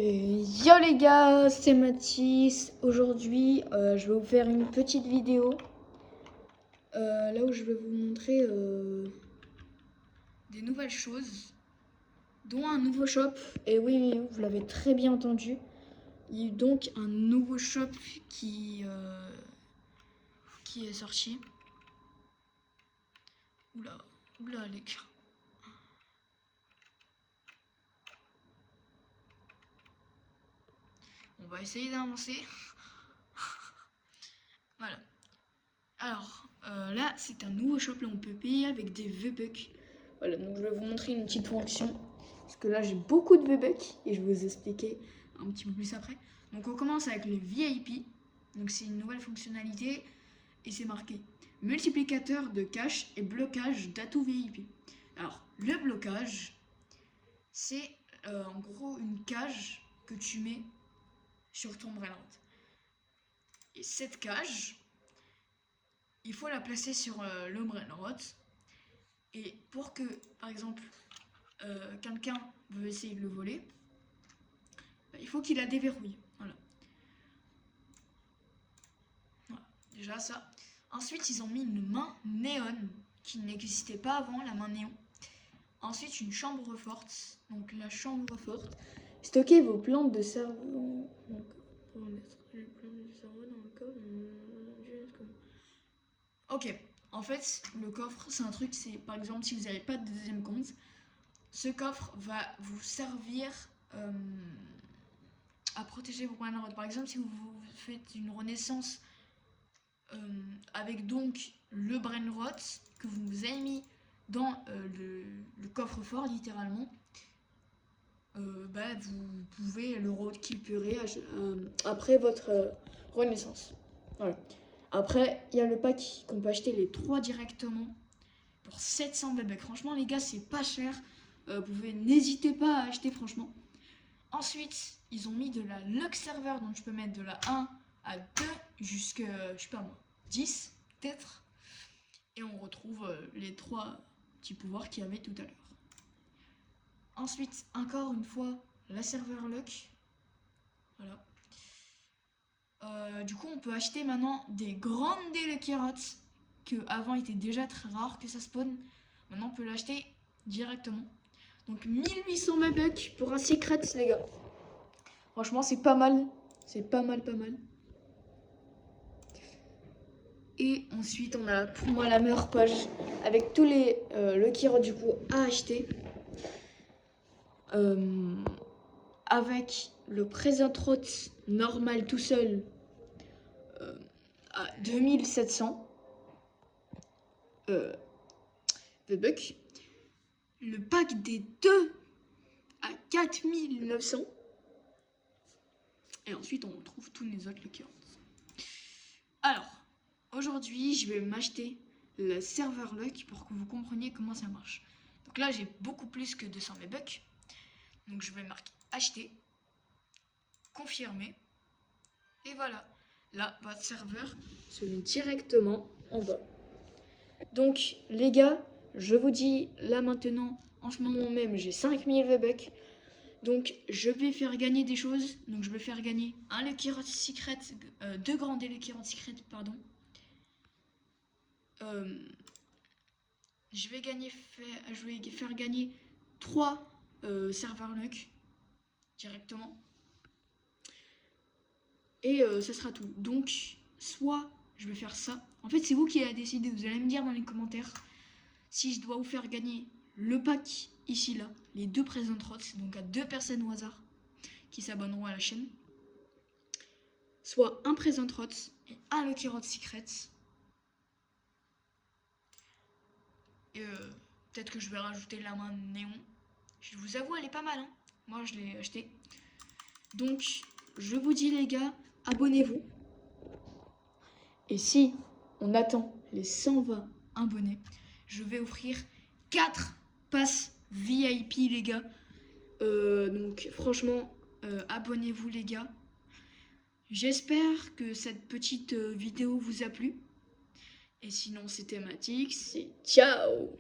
Yo les gars, c'est Mathis. Aujourd'hui, je vais vous faire une petite vidéo là où je vais vous montrer des nouvelles choses, dont un nouveau shop. Et oui, vous l'avez très bien entendu. Il y a eu donc un nouveau shop qui est sorti. Oula, oula les gars. On va essayer d'avancer. Voilà. Alors, là, c'est un nouveau shop. Là, on peut payer avec des V-Bucks. Voilà, donc je vais vous montrer une petite fonction. Parce que là, j'ai beaucoup de V-Bucks. Et je vais vous expliquer un petit peu plus après. Donc, on commence avec le VIP. Donc, c'est une nouvelle fonctionnalité. Et c'est marqué multiplicateur de cash et blocage d'atouts VIP. Alors, le blocage, c'est en gros une cage que tu mets sur ton brainrot. Et cette cage, il faut la placer sur le brainrot. Et pour que, par exemple, quelqu'un veut essayer de le voler, il faut qu'il la déverrouille. Voilà. Voilà. Déjà ça. Ensuite, ils ont mis une main néon qui n'existait pas avant, la main néon. Ensuite, une chambre forte. Donc la chambre forte. Stockez vos plantes de cerveau. Pour mettre les plantes de cerveau dans le coffre. Ok. En fait, le coffre, c'est un truc, c'est par exemple si vous n'avez pas de deuxième compte, ce coffre va vous servir à protéger vos brainrots. Par exemple, si vous faites une renaissance avec donc le brainrot que vous avez mis dans le coffre-fort, littéralement, vous pouvez le récupérer après votre renaissance. Voilà. Après, il y a le pack qu'on peut acheter les 3 directement pour 700 bébés. Franchement, les gars, c'est pas cher. Vous pouvez, n'hésitez pas à acheter, franchement. Ensuite, ils ont mis de la luck server, donc je peux mettre de la 1 à 2 jusqu'à, je sais pas moi, 10 peut-être. Et on retrouve les 3 petits pouvoirs qu'il y avait tout à l'heure. Ensuite, encore une fois, la serveur luck. Voilà. Du coup, on peut acheter maintenant des grandes Lucky Rots que avant était déjà très rare que ça spawn. Maintenant, on peut l'acheter directement. Donc 1800 bucks pour un secret, les gars. Franchement, c'est pas mal. C'est pas mal, pas mal. Et ensuite, on a pour moi la meilleure page avec tous les Lucky Rods du coup à acheter. Avec le Present Rot normal tout seul à 2700 V-Bucks. Le pack des 2 à 4900. Et ensuite, on retrouve tous les autres Lucky Rods. Alors, aujourd'hui, je vais m'acheter le serveur luck pour que vous compreniez comment ça marche. Donc là, j'ai beaucoup plus que 200 V-Bucks. Donc je vais marquer acheter, confirmer. Et voilà, là, votre serveur se met directement en bas. Donc les gars, je vous dis là maintenant, en ce moment même, j'ai 5000 V-Bucks. Donc je vais faire gagner des choses. Donc je vais faire gagner un Lucky Rod Secret, 2 grands Lucky Rod Secret, pardon. Je vais faire gagner 3 serveurs luck directement. Et ça sera tout. Donc, soit je vais faire ça. En fait, c'est vous qui allez décider. Vous allez me dire dans les commentaires si je dois vous faire gagner le pack ici, là, les 2 Present Rots, donc à 2 personnes au hasard qui s'abonneront à la chaîne. Soit un Present Rot et un Lucky Rod Secret. Et peut-être que je vais rajouter la main néon. Je vous avoue, elle est pas mal, hein. Moi, je l'ai acheté. Donc, je vous dis, les gars, abonnez-vous. Et si on attend les 120 abonnés, je vais offrir 4 passes VIP, les gars. Donc, franchement, abonnez-vous, les gars. J'espère que cette petite vidéo vous a plu. Et sinon, c'est thématique, c'est ciao!